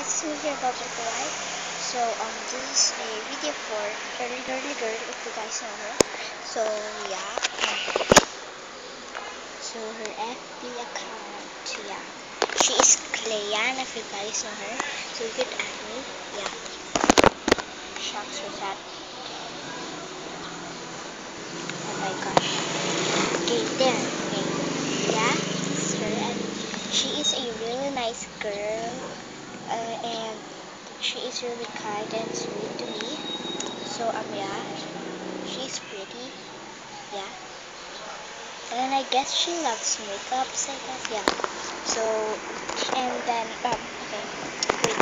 guys, it's me here, Bubble Kawaii. So this is a video for Early Girly Girl, if you guys know her. So yeah, so her FB account, yeah, she is Cleyan, if you guys know her. So you could add me, yeah. Shucks, what's that? Oh my gosh. Okay, there. Okay, yeah, it's her, and she is a really nice girl, and she is really kind and sweet to me. So yeah, she's pretty, yeah. And I guess she loves makeups, I guess, yeah. So, and then, okay, wait.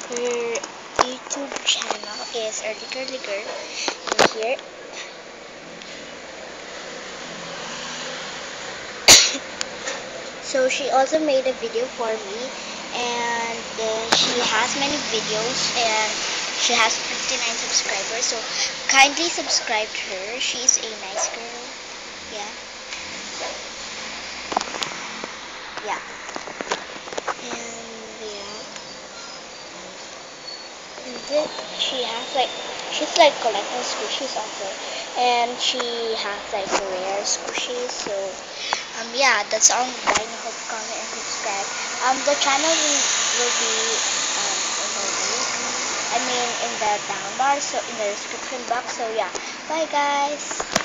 Her YouTube channel is Early Girly Girl. In here. So she also made a video for me, and she has many videos, and she has 59 subscribers. So kindly subscribe to her. She's a nice girl. Yeah. Yeah. And yeah. She has like, she's like collecting squishies also, and she has like rare squishies. So yeah, that's all guys. I hope comment and subscribe. The channel will be in the link, I mean in the down bar, so in the description box. So yeah, bye guys.